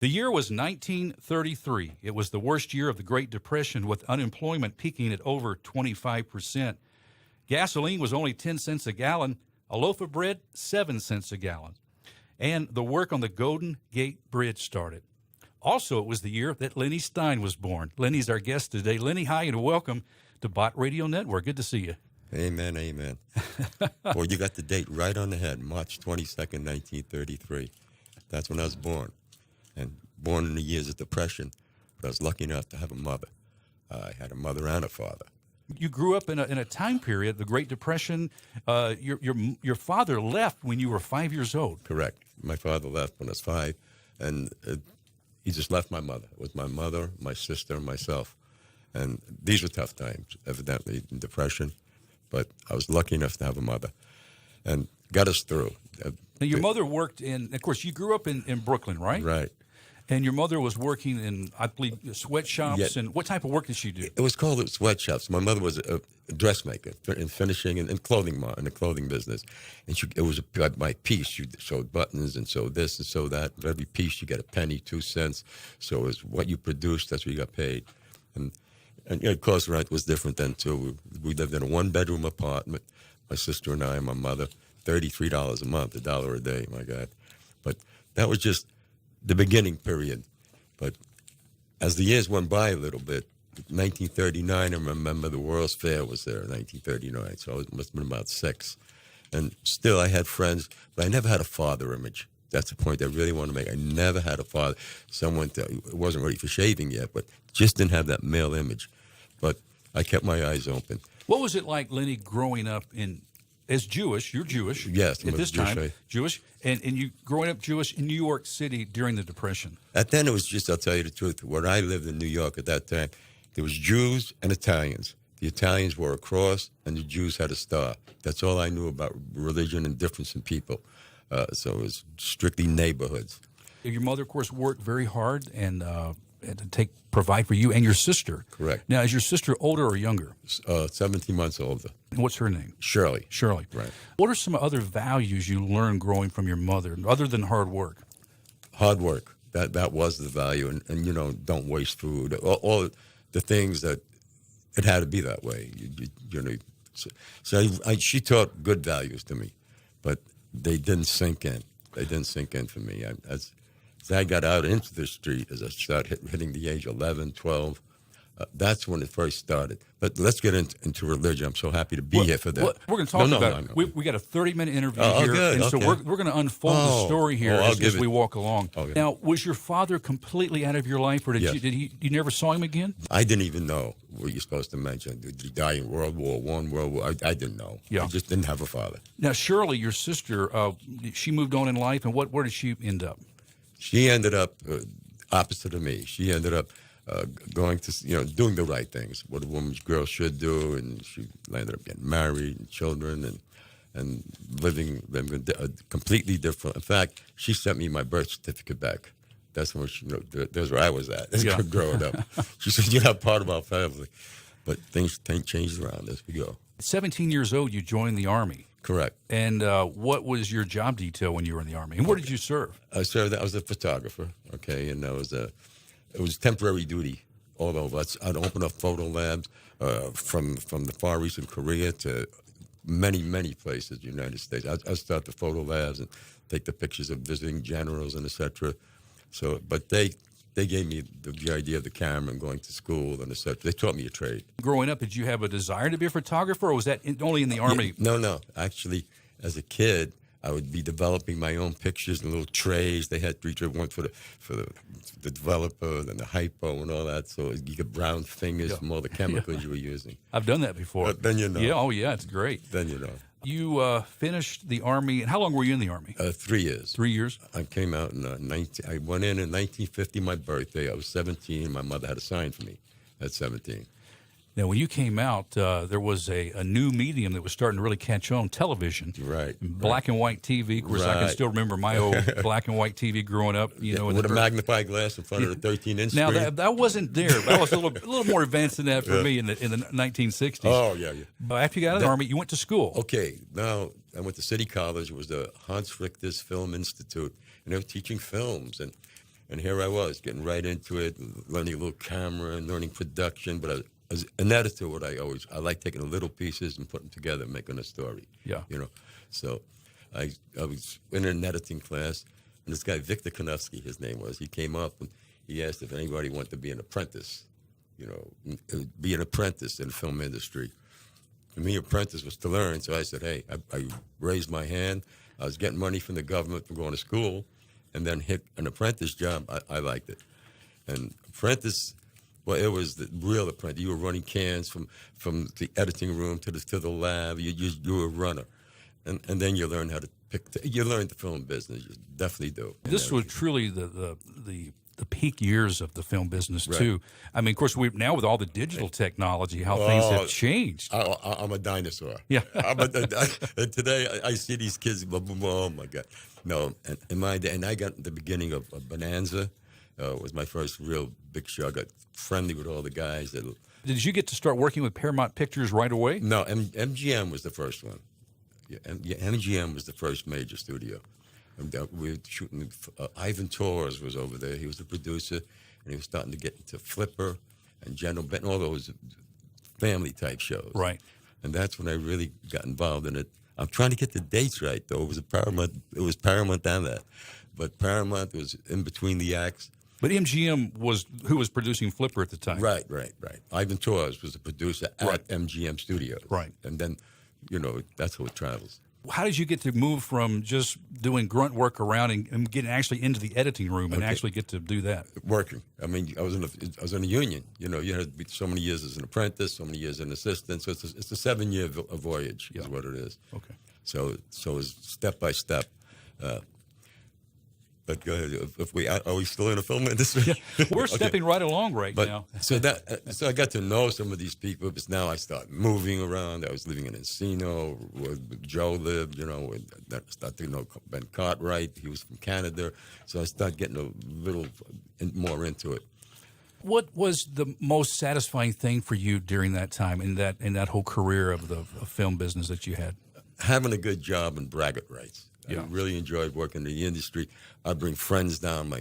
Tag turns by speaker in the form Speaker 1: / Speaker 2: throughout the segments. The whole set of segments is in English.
Speaker 1: The year was 1933. It was the worst year of the Great Depression, with unemployment peaking at over 25%. Gasoline was only 10 cents a gallon, a loaf of bread 7 cents a gallon. And the work on the Golden Gate Bridge started. Also, it was the year that Lenny Stein was born. Lenny's our guest today. Lenny, hi, and welcome to Bott Radio Network. Good to see you.
Speaker 2: Amen, amen. Well, you got the date right on the head, March 22nd, 1933. That's when I was born. And born in the years of Depression, but I was lucky enough to have a mother. I had a mother and a father.
Speaker 1: You grew up in a time period, the Great Depression. Your father left when you were 5 years old.
Speaker 2: Correct. My father left when I was 5, and he just left my mother. It was my mother, my sister, and myself. And these were tough times, evidently, in Depression. But I was lucky enough to have a mother and got us through.
Speaker 1: Now, your mother worked of course, you grew up in Brooklyn, right?
Speaker 2: Right.
Speaker 1: And your mother was working in, I believe, sweatshops.
Speaker 2: Yeah.
Speaker 1: And what type of work did she do?
Speaker 2: It was called sweatshops. My mother was a dressmaker in finishing and clothing in the clothing business. And it was by piece. She sewed buttons and sewed this and sewed that. For every piece, you get a penny, 2 cents. So it was what you produced, that's what you got paid. And of course, rent was different then, too. We lived in a one-bedroom apartment, my sister and I and my mother, $33 a month, $1 a day, my God. But that was just the beginning period. But as the years went by a little bit, 1939, I remember the World's Fair was there in 1939, so it must have been about 6. And still, I had friends, but I never had a father image. That's the point I really want to make. I never had a father, someone that wasn't ready for shaving yet, but just didn't have that male image. But I kept my eyes open.
Speaker 1: What was it like, Lenny, growing up as Jewish? You're Jewish.
Speaker 2: Yes,
Speaker 1: at this time, Jewish, and you growing up Jewish in New York City during the Depression.
Speaker 2: At then, it was just, I'll tell you the truth, where I lived in New York at that time, there was Jews and Italians. The Italians wore a cross, and the Jews had a star. That's all I knew about religion and difference in people. So it was strictly neighborhoods.
Speaker 1: Your mother, of course, worked very hard and to provide for you and your sister.
Speaker 2: Correct.
Speaker 1: Now, is your sister older or younger?
Speaker 2: 17 months older.
Speaker 1: And what's her name?
Speaker 2: Shirley.
Speaker 1: Shirley.
Speaker 2: Right.
Speaker 1: What are some other values you learned growing from your mother, other than hard work?
Speaker 2: Hard work. That was the value. And don't waste food. All the things that it had to be that way. She taught good values to me, but they didn't sink in. They didn't sink in for me. As I got out into the street, as I started hitting the age 11, 12, that's when it first started. But let's get into religion. I'm so happy to be here for that.
Speaker 1: We're going to talk about it. We got a 30-minute interview here,
Speaker 2: good,
Speaker 1: and so
Speaker 2: okay.
Speaker 1: we're going to unfold the story here as we walk along.
Speaker 2: Okay.
Speaker 1: Now, was your father completely out of your life, or
Speaker 2: Yes.
Speaker 1: you never saw him again?
Speaker 2: I didn't even know what you're supposed to mention. Did he die in World War I, World War? I didn't know.
Speaker 1: Yeah.
Speaker 2: I just didn't have a father.
Speaker 1: Now, Shirley, your sister, she moved on in life, and where did she end up?
Speaker 2: She ended up opposite of me. She ended up going to, doing the right things, what a woman's girl should do, and she ended up getting married and children and living completely different. In fact, she sent me my birth certificate back. That's when that's where I was at growing up. She said, "You're not part of our family," but things changed around as we go.
Speaker 1: 17 years old, you joined the Army.
Speaker 2: Correct.
Speaker 1: And what was your job detail when you were in the Army? And where did you serve?
Speaker 2: I served. I was a photographer. Okay, and it was temporary duty all over. I'd open up photo labs from the Far East and Korea to many places in the United States. I'd start the photo labs and take the pictures of visiting generals and etc. So, but they gave me the idea of the camera and going to school and etc. They taught me a trade. Growing
Speaker 1: up, did you have a desire to be a photographer, or was that only in the Army?
Speaker 2: Yeah, no. Actually, as a kid, I would be developing my own pictures in little trays. They had 3 trays, one for the developer and the hypo and all that. So you get brown fingers from all the chemicals you were using.
Speaker 1: I've done that before.
Speaker 2: Then you know.
Speaker 1: Yeah, it's great.
Speaker 2: Then you know.
Speaker 1: You finished the Army, and how long were you in the Army?
Speaker 2: 3 years.
Speaker 1: 3 years?
Speaker 2: I came out in I went in 1950, my birthday. I was 17. My mother had a sign for me at 17.
Speaker 1: Now, when you came out, there was a new medium that was starting to really catch on, television.
Speaker 2: Right.
Speaker 1: Black and white TV. Of course, I can still remember my old black and white TV growing up.
Speaker 2: With a magnifying glass in front of the 13-inch screen.
Speaker 1: Now, that wasn't there. That was a little more advanced than that for me in the 1960s.
Speaker 2: Oh, yeah.
Speaker 1: But after you got out of the Army, you went to school.
Speaker 2: Okay. Now, I went to City College. It was the Hans Richter's Film Institute, and they were teaching films. And And here I was, getting right into it, learning a little camera and learning production. But as an editor, I like taking little pieces and putting them together, making a story.
Speaker 1: Yeah.
Speaker 2: So I was in an editing class, and this guy, Victor Konofsky, his name was, he came up and he asked if anybody wanted to be an apprentice, be an apprentice in the film industry. For me, apprentice was to learn, so I said, hey, I raised my hand. I was getting money from the government from going to school, and then hit an apprentice job. I liked it. And apprentice, well, it was the real apprentice. You were running cans from the editing room to the lab. You were a runner. And then you learn how to you learn the film business. You definitely do.
Speaker 1: This was truly the peak years of the film business,
Speaker 2: Right.
Speaker 1: too. I mean, of course, now with all the digital technology, how things have changed.
Speaker 2: I'm a dinosaur.
Speaker 1: Yeah.
Speaker 2: And today I see these kids. Oh my God! No, and in my day, and I got the beginning of Bonanza. Was my first real big show. I got friendly with all the guys.
Speaker 1: Did you get to start working with Paramount Pictures right away?
Speaker 2: No, MGM was the first one. Yeah, MGM was the first major studio. And we were shooting. Ivan Torres was over there. He was the producer, and he was starting to get into Flipper and General Benton, all those family type shows.
Speaker 1: Right.
Speaker 2: And that's when I really got involved in it. I'm trying to get the dates right, though. It was Paramount. It was Paramount and that, but Paramount was in between the acts.
Speaker 1: But MGM was who was producing Flipper at the time.
Speaker 2: Right. Ivan Torres was the producer at MGM Studios.
Speaker 1: Right.
Speaker 2: And then, that's how it travels.
Speaker 1: How did you get to move from just doing grunt work around and getting actually into the editing room and actually get to do that?
Speaker 2: Working. I mean, I was in a union. You had to be so many years as an apprentice, so many years as an assistant. So it's a 7-year voyage is what it is.
Speaker 1: Okay.
Speaker 2: So it's step by step. But go ahead. Are we still in the film industry?
Speaker 1: Yeah, we're stepping right along now.
Speaker 2: So I got to know some of these people. But now I started moving around. I was living in Encino, where Joe lived. I started to know Ben Cartwright. He was from Canada. So I started getting a little more into it.
Speaker 1: What was the most satisfying thing for you during that time in that whole career of the film business that you had?
Speaker 2: Having a good job and braggart rights.
Speaker 1: Yeah.
Speaker 2: I really enjoyed working in the industry. I bring friends down,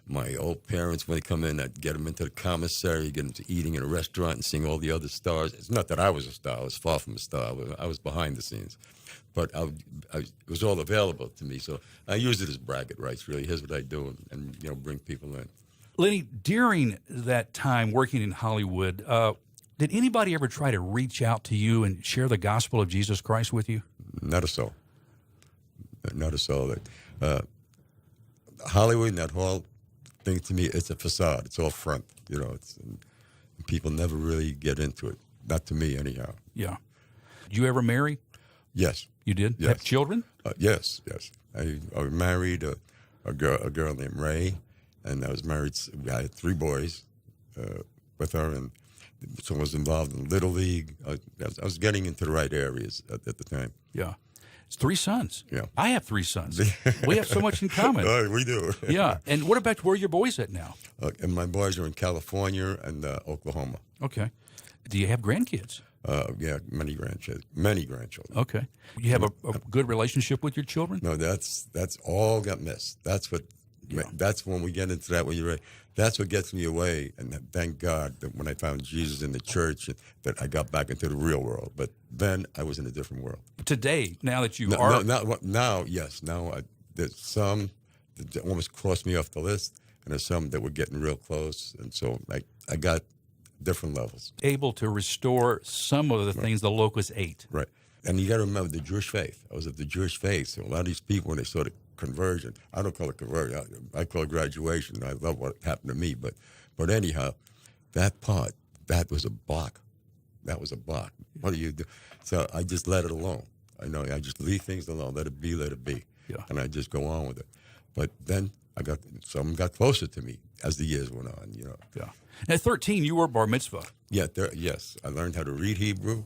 Speaker 2: my old parents, when they come in, I'd get them into the commissary, get them to eating in a restaurant and seeing all the other stars. It's not that I was a star. I was far from a star. I was behind the scenes. But it was all available to me. So I used it as braggart rights, really. Here's what I do, and bring people in.
Speaker 1: Lenny, during that time working in Hollywood, did anybody ever try to reach out to you and share the gospel of Jesus Christ with you?
Speaker 2: Not a soul. Not a soul. Hollywood and that whole thing, to me, it's a facade. It's all front. People never really get into it. Not to me, anyhow.
Speaker 1: Yeah. Did you ever marry?
Speaker 2: Yes.
Speaker 1: You did?
Speaker 2: Yes.
Speaker 1: Have children?
Speaker 2: Yes. I married a girl named Ray, and I was married. I had 3 boys with her, and so I was involved in Little League. I was getting into the right areas at the time.
Speaker 1: Yeah. It's 3 sons.
Speaker 2: Yeah.
Speaker 1: I have 3 sons. We have so much in common.
Speaker 2: We do.
Speaker 1: Yeah. And what about where are your boys at now?
Speaker 2: And my boys are in California and Oklahoma.
Speaker 1: Okay. Do you have grandkids?
Speaker 2: Yeah, many grandchildren.
Speaker 1: Okay. You have a good relationship with your children?
Speaker 2: No, that's all got missed. That's when we get into that. When you're right, that's what gets me away. And thank God that when I found Jesus in the church, that I got back into the real world. But then I was in a different world.
Speaker 1: Today, now that you
Speaker 2: are now, yes. Now there's some that almost crossed me off the list, and there's some that were getting real close. And so I got different levels.
Speaker 1: Able to restore some of the things the locusts ate.
Speaker 2: Right. And you got to remember the Jewish faith. I was of the Jewish faith. So a lot of these people, when they saw the conversion, I don't call it conversion. I call it graduation. I love what happened to me. But anyhow, that part, that was a block. That was a block. What do you do? So I just let it alone. I just leave things alone. Let it be, let it be.
Speaker 1: Yeah.
Speaker 2: And I just go on with it. But then some got closer to me as the years went on,
Speaker 1: Yeah. At 13, you were bar mitzvah.
Speaker 2: Yeah, yes. I learned how to read Hebrew,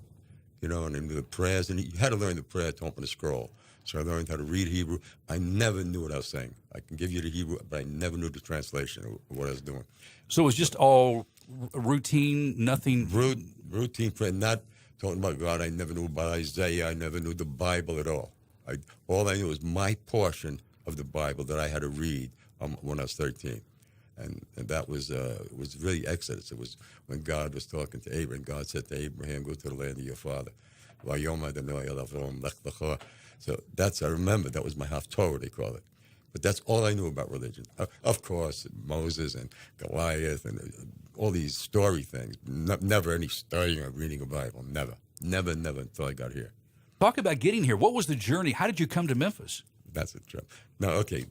Speaker 2: and then the prayers. And you had to learn the prayer to open the scroll. So I learned how to read Hebrew. I never knew what I was saying. I can give you the Hebrew, but I never knew the translation of what I was doing.
Speaker 1: So it was just all routine, nothing?
Speaker 2: Routine prayer, not talking about God. I never knew about Isaiah. I never knew the Bible at all. All I knew was my portion of the Bible that I had to read when I was 13. And that was really Exodus. It was when God was talking to Abraham. God said to Abraham, "Go to the land of your father." So I remember that was my Haftorah, they call it. But that's all I knew about religion. Of course, Moses and Goliath and all these story things. Never any studying or reading a Bible. Never until I got here.
Speaker 1: Talk about getting here. What was the journey? How did you come to Memphis?
Speaker 2: That's a trip. Now, okay,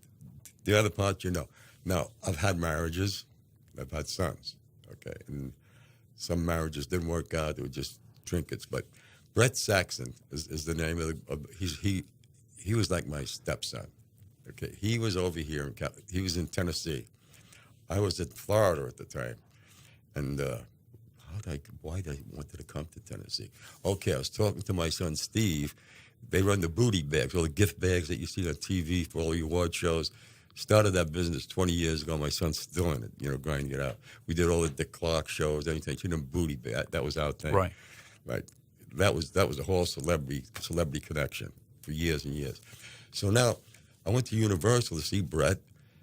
Speaker 2: the other part, Now, I've had marriages. I've had sons, okay? And some marriages didn't work out. They were just trinkets. But Brett Saxon is the name of he was like my stepson, okay? He was over here he was in Tennessee. I was in Florida at the time. And why did I wanted to come to Tennessee? Okay, I was talking to my son, Steve. They run the booty bags, all the gift bags that you see on TV for all your award shows. Started that business 20 years ago. My son's still in it, grinding it out. We did all the Dick Clark shows, everything. Booty bag. That was our thing.
Speaker 1: Right.
Speaker 2: That was a whole celebrity connection for years and years. So now I went to Universal to see Brett,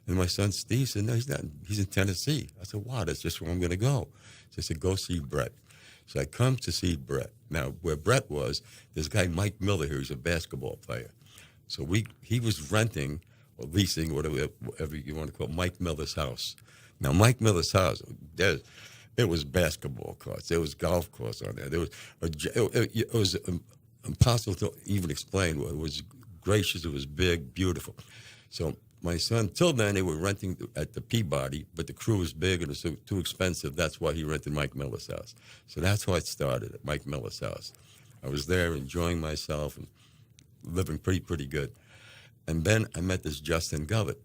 Speaker 2: and my son Steve said, "No, he's not. He's in Tennessee." I said, "Wow, that's just where I'm going to go." So I said, "Go see Brett." So I come to see Brett. Now, where Brett was, there's a guy, Mike Miller here. He's a basketball player. So he was renting or leasing, whatever you want to call it, Mike Miller's house. Now, Mike Miller's house, it was basketball courts. There was golf course on there. It was impossible to even explain. It was gracious. It was big, beautiful. So my son, till then, they were renting at the Peabody, but the crew was big and it was too expensive. That's why he rented Mike Miller's house. So that's how it started, at Mike Miller's house. I was there enjoying myself and living pretty good. And then I met this Justin Gullett,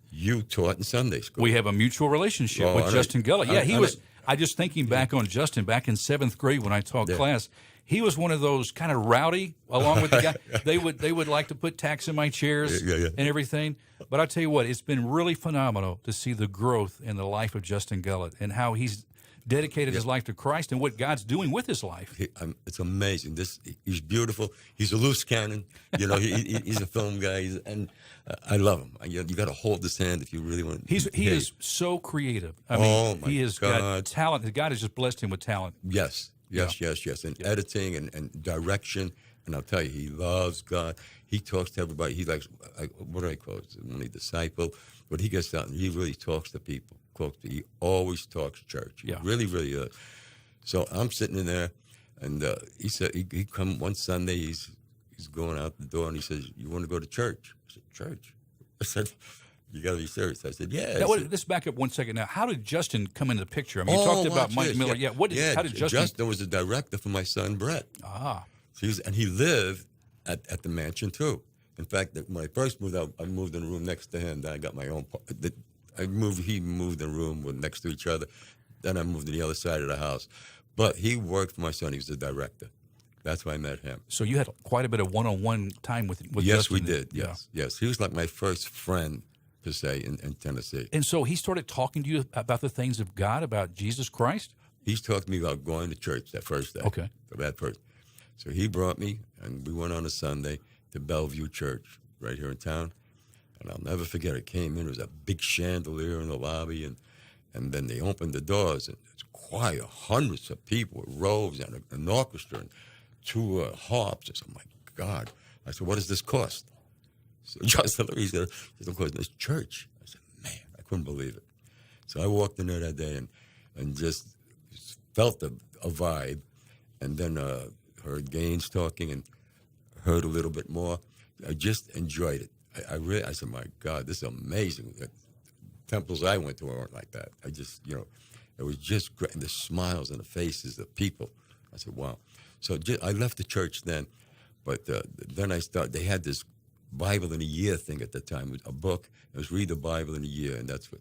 Speaker 2: you taught in Sunday school.
Speaker 1: We have a mutual relationship with Justin Gullett. Yeah, I just thinking back on Justin, back in 7th grade when I taught class, he was one of those kind of rowdy, along with the guy. They would like to put tacks in my chairs and everything. But I tell you what, it's been really phenomenal to see the growth in the life of Justin Gullett and how he's dedicated his life to Christ and what God's doing with his life.
Speaker 2: It's amazing. He's beautiful. He's a loose cannon. He's a film guy, and I love him. You got to hold his hand if you really want.
Speaker 1: He is so creative. I mean, he has got talent. God has just blessed him with talent.
Speaker 2: Yes. And editing and direction. And I'll tell you, he loves God. He talks to everybody. He likes, what do I call it? Only disciple. But he gets out and he really talks to people. He always talks church. He really does. So I'm sitting in there, and he said he come one Sunday. He's going out the door, and he says, "You want to go to church?" I said, "Church?" I said, "You got to be serious." I said, "Yeah."
Speaker 1: Now, let's back up 1 second. Now, how did Justin come into the picture? I mean, you talked about Mike Miller. Yeah. How did Justin?
Speaker 2: Justin was the director for my son Brett. So he lived at the mansion too. In fact, when I first moved out, I moved in a room next to him. Then I got my own. He moved in a room next to each other. Then I moved to the other side of the house. But he worked for my son. He was the director. That's why I met him.
Speaker 1: So you had quite a bit of one-on-one time with
Speaker 2: yes,
Speaker 1: Justin.
Speaker 2: We did. Yes. He was like my first friend, per se, in Tennessee.
Speaker 1: And so he started talking to you about the things of God, about Jesus Christ?
Speaker 2: He's talked to me about going to church that first day.
Speaker 1: Okay.
Speaker 2: That first. So he brought me, and we went on a Sunday to Bellevue Church right here in town. And I'll never forget, it came in, there was a big chandelier in the lobby, and then they opened the doors, and it's choir, hundreds of people with robes and an orchestra and two harps. I said, "Oh, my God." I said, "What does this cost?" So Justin, he said, "Of course, it's church." I said, "Man," I couldn't believe it. So I walked in there that day and just felt a vibe, and then heard Gaines talking and heard a little bit more. I just enjoyed it. I said, "My God, this is amazing." The temples I went to weren't like that. I just, it was just great. And the smiles on the faces of people. I said, "Wow." So I left the church then, but then they had this Bible in a year thing at the time, a book. It was read the Bible in a year, and that's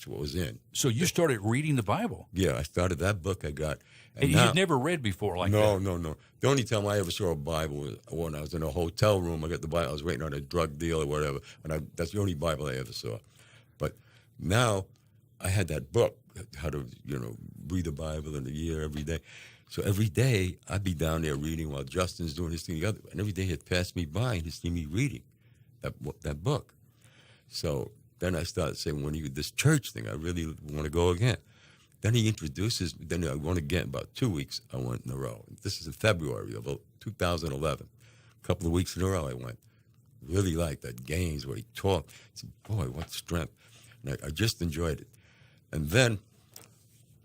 Speaker 2: what was in.
Speaker 1: So you started reading the Bible?
Speaker 2: Yeah, I started that book I got.
Speaker 1: And you'd never read before like that?
Speaker 2: No. The only time I ever saw a Bible was when I was in a hotel room. I got the Bible. I was waiting on a drug deal or whatever, and that's the only Bible I ever saw. But now I had that book, how to, read the Bible in a year every day. So every day I'd be down there reading while Justin's doing his thing. And every day he'd pass me by and he'd see me reading that book. So then I started saying, this church thing, I really want to go again. Then he introduces me. Then I went again. About 2 weeks, I went in a row. This is in February of 2011. A couple of weeks in a row, I went. Really liked that games where he talked. I said, boy, what strength. And I just enjoyed it. And then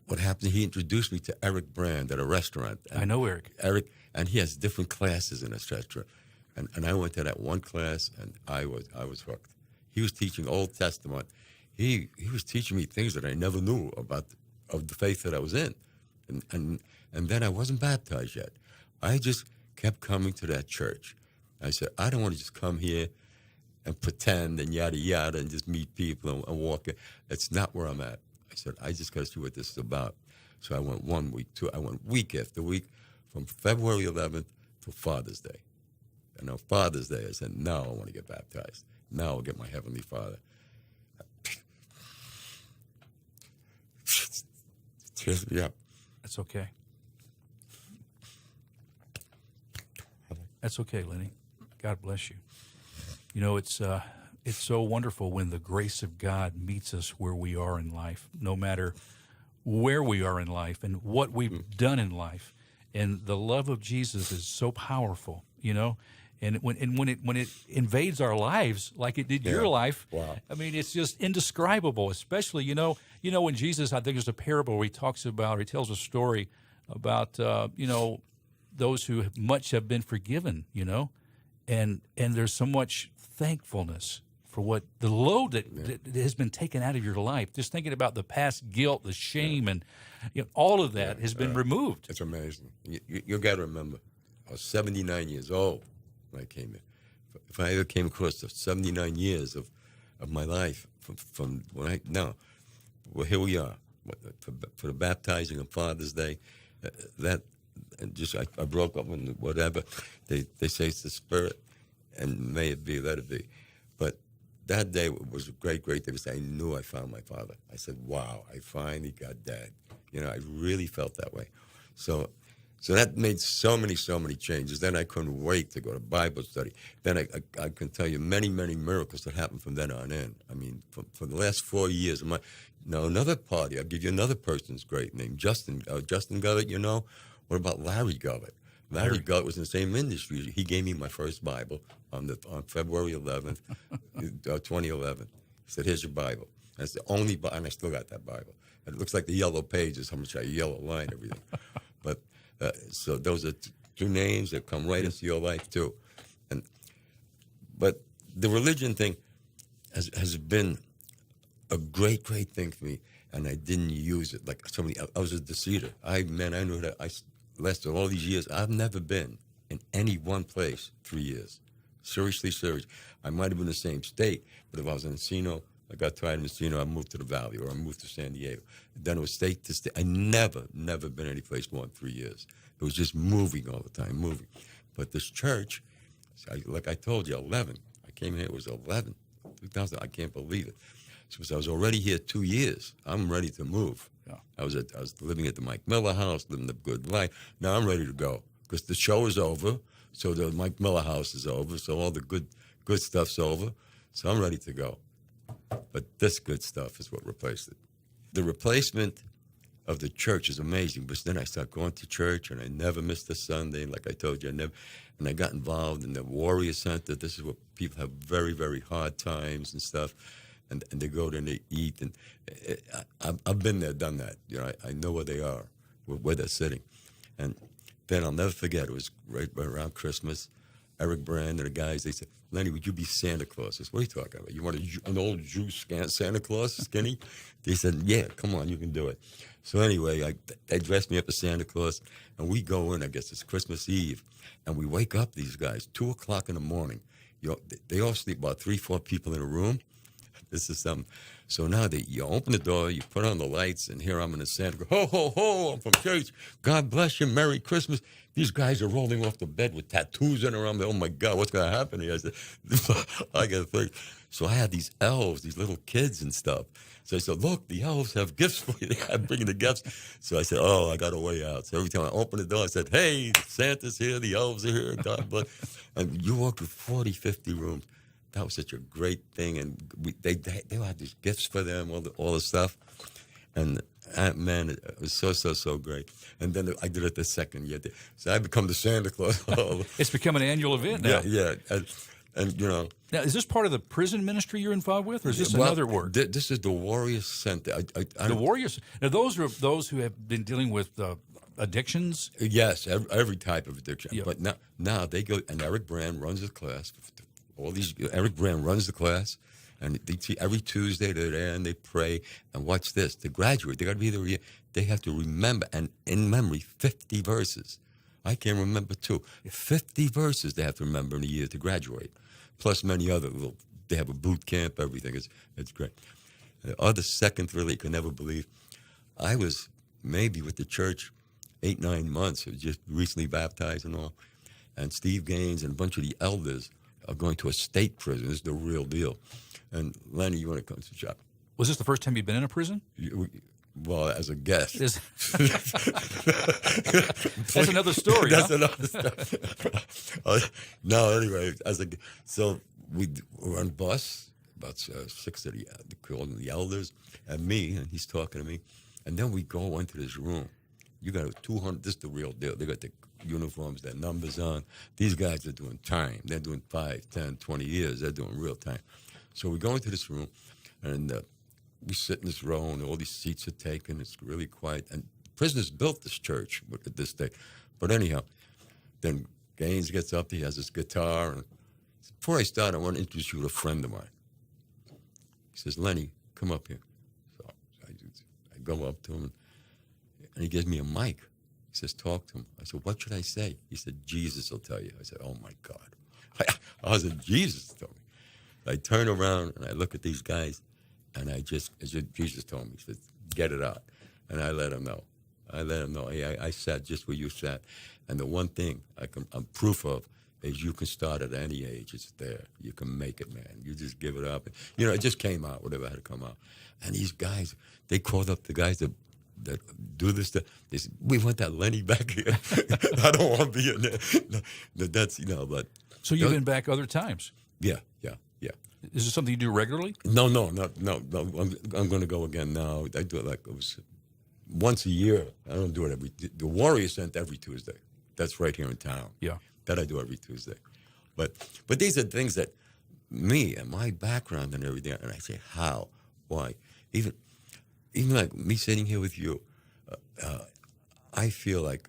Speaker 2: what happened, he introduced me to Eric Brand at a restaurant. And
Speaker 1: I know Eric.
Speaker 2: Eric, and he has different classes in this restaurant. And I went to that one class, and I was hooked. He was teaching Old Testament. He was teaching me things that I never knew about of the faith that I was in. And then I wasn't baptized yet. I just kept coming to that church. I said, I don't want to just come here and pretend and yada, yada, and just meet people and walk in. That's not where I'm at. I said, I just got to see what this is about. So I went 1 week, I went week after week from February 11th to Father's Day. And on Father's Day, I said, now I want to get baptized. Now I'll get my Heavenly Father. Tears me up.
Speaker 1: That's okay. That's okay, Lenny. God bless you. You know, it's so wonderful when the grace of God meets us where we are in life, no matter where we are in life and what we've done in life. And the love of Jesus is so powerful, you know. And when it invades our lives like it did your life,
Speaker 2: wow.
Speaker 1: I mean, it's just indescribable. Especially, you know, when Jesus, I think there's a parable where he talks about, or he tells a story about, those who much have been forgiven, you know, and there's so much thankfulness for what the load that has been taken out of your life. Just thinking about the past guilt, the shame, and all of that has been removed.
Speaker 2: It's amazing. You got to remember, I was 79 years old when I came in. If I ever came across the 79 years of my life from when well, here we are for the baptizing on Father's Day. I broke up and whatever. They say it's the Spirit, and may it be, let it be. But that day was a great day because I knew I found my father. I said, wow, I finally got Dad. You know, I really felt that way. So that made so many changes. Then I couldn't wait to go to Bible study. Then I can tell you many miracles that happened from then on in. I mean, for the last 4 years. Now, another party, I'll give you another person's great name, Justin Gullett, you know. What about Larry Gullett? Larry Gullett was in the same industry. He gave me my first Bible on February 11th, 2011. He said, here's your Bible. And it's the only Bible, and I still got that Bible. And it looks like the yellow pages, how much I yellow line everything. But so those are two names that come right into your life too. But the religion thing has been a great thing for me, and I didn't use it like somebody. I was a deceiver. I knew that I lasted all these years. I've never been in any one place 3 years. Seriously. I might have been in the same state, but if I was in Encino, I got tired of Encino, I moved to the Valley, or I moved to San Diego. Then it was state to state. I never been any place more than 3 years. It was just moving all the time, moving. But this church, like I told you, 11. I came here, it was 11, 2000. I can't believe it. So I was already here 2 years. I'm ready to move. Yeah. I was living at the Mike Miller house, living the good life. Now I'm ready to go because the show is over. So the Mike Miller house is over. So all the good stuff's over. So I'm ready to go. But this good stuff is what replaced it. The replacement of the church is amazing. But then I started going to church, and I never missed a Sunday. Like I told you, and I got involved in the Warrior Center. This is where people have very, very hard times and stuff. And they go there and they eat. And I've been there, done that. You know, I know where they are, where they're sitting. And then I'll never forget, it was right around Christmas. Eric Brand and the guys, they said, Lenny, would you be Santa Claus? I said, what are you talking about? You want an old Jew Santa Claus, skinny? They said, yeah, come on, you can do it. So anyway, they dressed me up as Santa Claus, and we go in, I guess it's Christmas Eve, and we wake up these guys, 2 o'clock in the morning. You know, they all sleep, about 3-4 people in a room. This is something. So now you open the door, you put on the lights, and here I'm in a Santa. Ho, ho, ho, I'm from church. God bless you, Merry Christmas. These guys are rolling off the bed with tattoos in around. Oh, my God, what's going to happen here? I said, I got to think. So I had these elves, these little kids and stuff. So I said, look, the elves have gifts for you. I'm bringing the gifts. So I said, oh, I got a way out. So every time I opened the door, I said, hey, Santa's here, the elves are here, God bless. And you walk through 40, 50 rooms. that was such a great thing. And they had these gifts for them, all the stuff. And man, it was so great. And then I did it the second year. So I become the Santa Claus.
Speaker 1: It's become an annual event now.
Speaker 2: Yeah. And you know.
Speaker 1: Now, is this part of the prison ministry you're involved with, or is this another work?
Speaker 2: This is the Warriors Center.
Speaker 1: The Warriors. Now, those are those who have been dealing with addictions.
Speaker 2: Yes, every type of addiction.
Speaker 1: Yeah.
Speaker 2: But now they go, and Eric Brand runs the class. Eric Brand runs the class, and every Tuesday they're there and they pray. And watch this: to graduate, they got to be there. They have to remember, and in memory, 50 verses. I can't remember 50 verses they have to remember in a year to graduate, plus many other little. They have a boot camp. Everything it's great. The other second thrill you can never believe. I was maybe with the church 8-9 months. I was just recently baptized and all. And Steve Gaines and a bunch of the elders are going to a state prison. This is the real deal. And Lenny, you want to come to the shop?
Speaker 1: Was this the first time you'd been in a prison?
Speaker 2: Well, as a guest.
Speaker 1: That's another story.
Speaker 2: That's another story. No, anyway, so we're on bus, about 6 of the elders, and me, and he's talking to me. And then we go into this room. You got 200, this is the real deal. They got the uniforms, their numbers on. These guys are doing time. They're doing 5, 10, 20 years. They're doing real time. So we go into this room, and we sit in this row, and all these seats are taken. It's really quiet. And prisoners built this church at this day. But anyhow, then Gaines gets up. He has his guitar. And before I start, I want to introduce you to a friend of mine. He says, Lenny, come up here. So I go up to him, and he gives me a mic. He says, talk to him. I said, what should I say? He said, Jesus will tell you. I said, oh, my God. I said, Jesus told me. I turn around, and I look at these guys, and Jesus told me, he said, get it out. And I let him know. Hey, I sat just where you sat. And the one thing I'm proof of is you can start at any age. It's there. You can make it, man. You just give it up. You know, it just came out, whatever had to come out. And these guys, they called up the guys that do this stuff. They said, we want that Lenny back here. I don't want to be in there. No, that's, but.
Speaker 1: So you've been back other times?
Speaker 2: Yeah.
Speaker 1: Is it something you do regularly?
Speaker 2: No. I'm going to go again now. I do it it was once a year. I don't do it the Warriors Center every Tuesday. That's right here in town.
Speaker 1: Yeah.
Speaker 2: That I do every Tuesday. But these are things that me and my background and everything, and I say, how? Why? Even like me sitting here with you, I feel like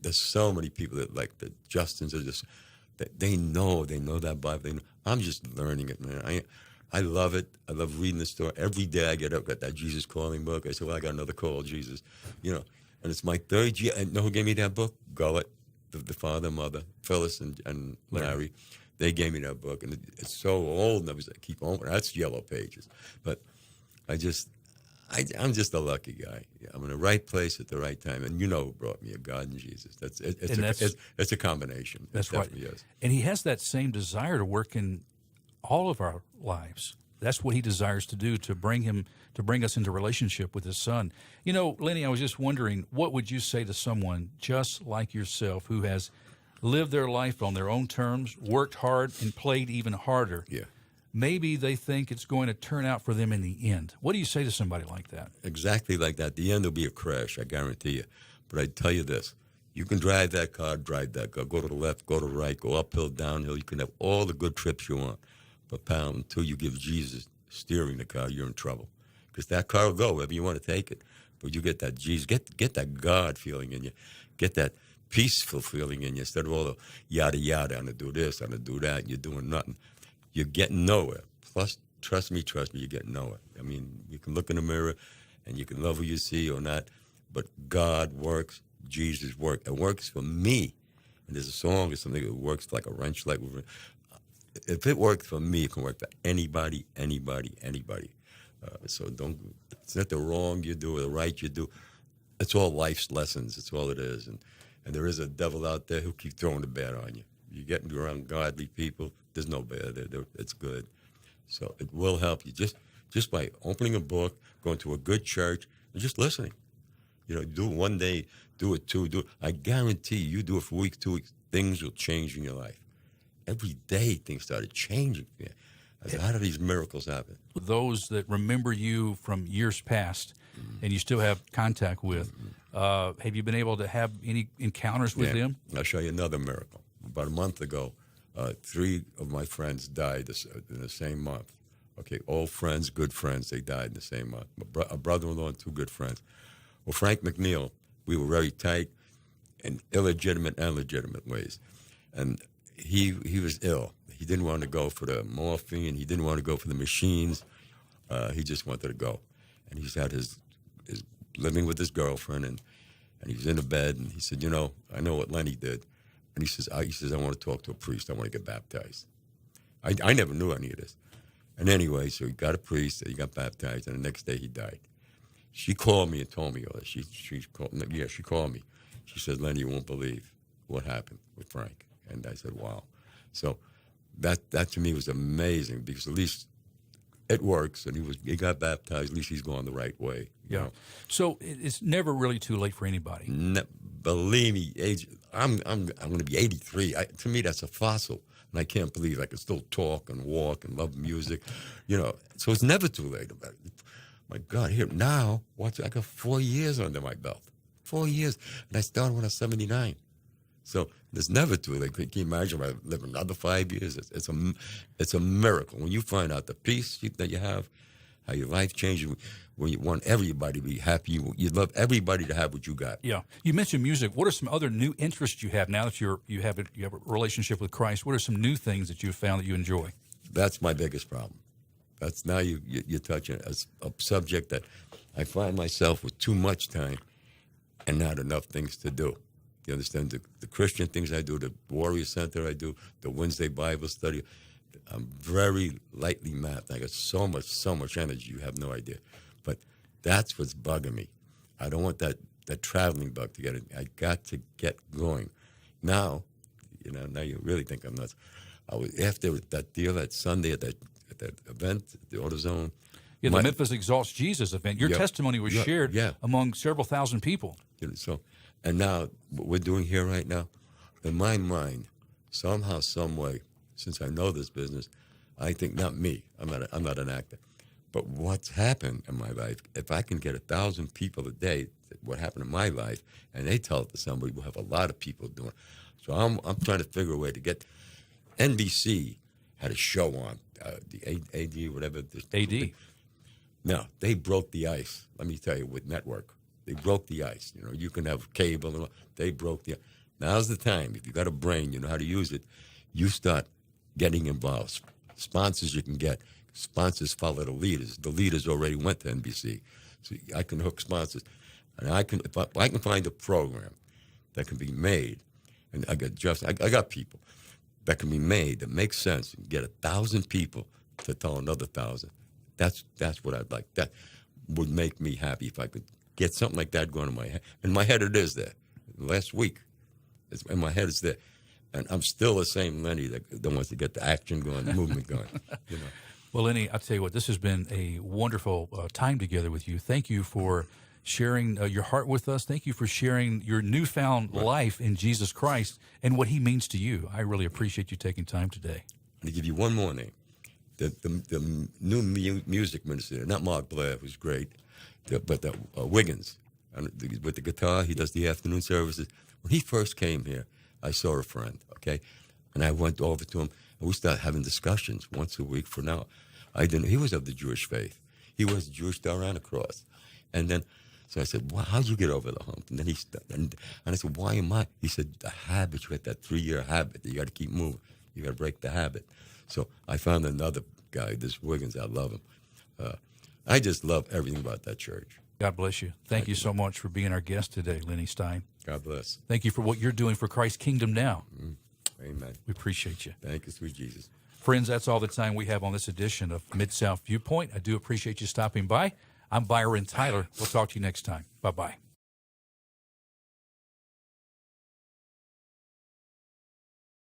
Speaker 2: there's so many people that like the Justins are just, that they know that Bible. I'm just learning it, man. I love it. I love reading the story. Every day I get up, got that Jesus Calling book. I say, well, I got another call, Jesus. And it's my third year. And know who gave me that book? Gullet, the father, mother, Phyllis and Larry. They gave me that book. And it's so old, and I keep on. That's Yellow Pages. But I'm just a lucky guy. I'm in the right place at the right time. And who brought me? God and Jesus. It's a combination.
Speaker 1: That's right.
Speaker 2: Is.
Speaker 1: And he has that same desire to work in all of our lives. That's what he desires to do, to bring us into relationship with his son. Lenny, I was just wondering, what would you say to someone just like yourself who has lived their life on their own terms, worked hard, and played even harder?
Speaker 2: Yeah.
Speaker 1: Maybe they think it's going to turn out for them in the end. What do you say to somebody like that?
Speaker 2: Exactly like that. The end will be a crash, I guarantee you. But I tell you this, you can drive that car, go to the left, go to the right, go uphill, downhill. You can have all the good trips you want. But, pal, until you give Jesus steering the car, you're in trouble. Because that car will go wherever you want to take it. But you get that Jesus, get that God feeling in you. Get that peaceful feeling in you instead of all the yada, yada, I'm going to do this, I'm going to do that, and you're doing nothing. You're getting nowhere. Plus, trust me, you're getting nowhere. I mean, you can look in the mirror and you can love who you see or not, but God works, Jesus works. It works for me. And there's a song or something that works like a wrench. If it works for me, it can work for anybody. So it's not the wrong you do or the right you do. It's all life's lessons. It's all it is. And there is a devil out there who keeps throwing the bad on you. You're getting around godly people. There's no bad there. It's good. So it will help you just by opening a book, going to a good church, and just listening. Do it one day, do it two, do it. I guarantee you do it for a week, 2 weeks, things will change in your life. every day things started changing. Yeah. I said, how do these miracles happen?
Speaker 1: Those that remember you from years past and you still have contact with, have you been able to have any encounters with them?
Speaker 2: I'll show you another miracle. About a month ago, 3 of my friends died in the same month. Okay, old friends, good friends, they died in the same month. A brother-in-law and 2 good friends. Well, Frank McNeil, we were very tight in illegitimate and legitimate ways. And he was ill. He didn't want to go for the morphine. He didn't want to go for the machines. He just wanted to go. And he's had his living with his girlfriend, and he was in a bed, and he said, I know what Lenny did. And he says, I want to talk to a priest. I want to get baptized. I never knew any of this. And anyway, so he got a priest, he got baptized, and the next day he died. She called me and told me all this. She called me. She said, Lenny, you won't believe what happened with Frank. And I said, wow. So that to me was amazing, because at least it works, and he got baptized. At least he's going the right way. You know?
Speaker 1: So it's never really too late for anybody.
Speaker 2: Believe me, I'm going to be 83. To me, that's a fossil, and I can't believe I can still talk and walk and love music. So it's never too late. My God, here now, watch, I got 4 years under my belt. 4 years, and I started when I was 79. So it's never too late. Can you imagine if I live another 5 years? It's a miracle. When you find out the peace that you have, how your life changes, when you want everybody to be happy, you love everybody to have what you got.
Speaker 1: Yeah. You mentioned music. What are some other new interests you have now that you have a relationship with Christ? What are some new things that you've found that you enjoy? That's
Speaker 2: my biggest problem. That's now you're touching a subject that I find myself with too much time and not enough things to do. You understand? The Christian things I do, the Warrior Center I do, the Wednesday Bible study, I'm very lightly mapped. I got so much energy, you have no idea. But that's what's bugging me. I don't want that traveling bug to get it. I got to get going. Now you really think I'm nuts. After that deal that Sunday at that event, the AutoZone.
Speaker 1: Yeah, the Memphis Exalts Jesus event. Your testimony was shared among several thousand people.
Speaker 2: And now what we're doing here right now, in my mind, somehow, some way, since I know this business, I think not me. I'm not an actor, but what's happened in my life. If I can get 1,000 people a day, what happened in my life, and they tell it to somebody, we'll have a lot of people doing it. So I'm trying to figure a way to get. NBC had a show on the AD, whatever.
Speaker 1: AD.
Speaker 2: Now they broke the ice. Let me tell you, with network. They broke the ice. You can have cable and all. They broke the ice. Now's the time. If you got a brain, you know how to use it, you start getting involved. Sponsors you can get. Sponsors follow the leaders. The leaders already went to NBC. So I can hook sponsors. And if I can find a program that can be made, and I got people that can be made that makes sense, and get 1,000 people to tell another 1,000. That's what I'd like. That would make me happy if I could get something like that going in my head. In my head, it is there. Last week, in my head, it's there. And I'm still the same Lenny that wants to get the action going, the movement going.
Speaker 1: Well, Lenny, I'll tell you what, this has been a wonderful time together with you. Thank you for sharing your heart with us. Thank you for sharing your newfound life in Jesus Christ and what he means to you. I really appreciate you taking time today.
Speaker 2: I'm going to give you one more name. The new music minister, not Mark Blair, who's great, but Wiggins, with the guitar, he does the afternoon services. When he first came here, I saw a friend, okay? And I went over to him, and we started having discussions once a week for now. He was of the Jewish faith. He was Jewish down and across. And then, so I said, well, how'd you get over the hump? And then and I said, why am I? He said, the habit, you got that 3-year habit that you got to keep moving. You got to break the habit. So I found another guy, this Wiggins. I love him. I just love everything about that church.
Speaker 1: God bless you. Thank you so much for being our guest today, Lenny Stein.
Speaker 2: God bless.
Speaker 1: Thank you for what you're doing for Christ's kingdom now.
Speaker 2: Amen.
Speaker 1: We appreciate you.
Speaker 2: Thank you, sweet Jesus.
Speaker 1: Friends, that's all the time we have on this edition of Mid-South Viewpoint. I do appreciate you stopping by. I'm Byron Tyler. We'll talk to you next time. Bye-bye.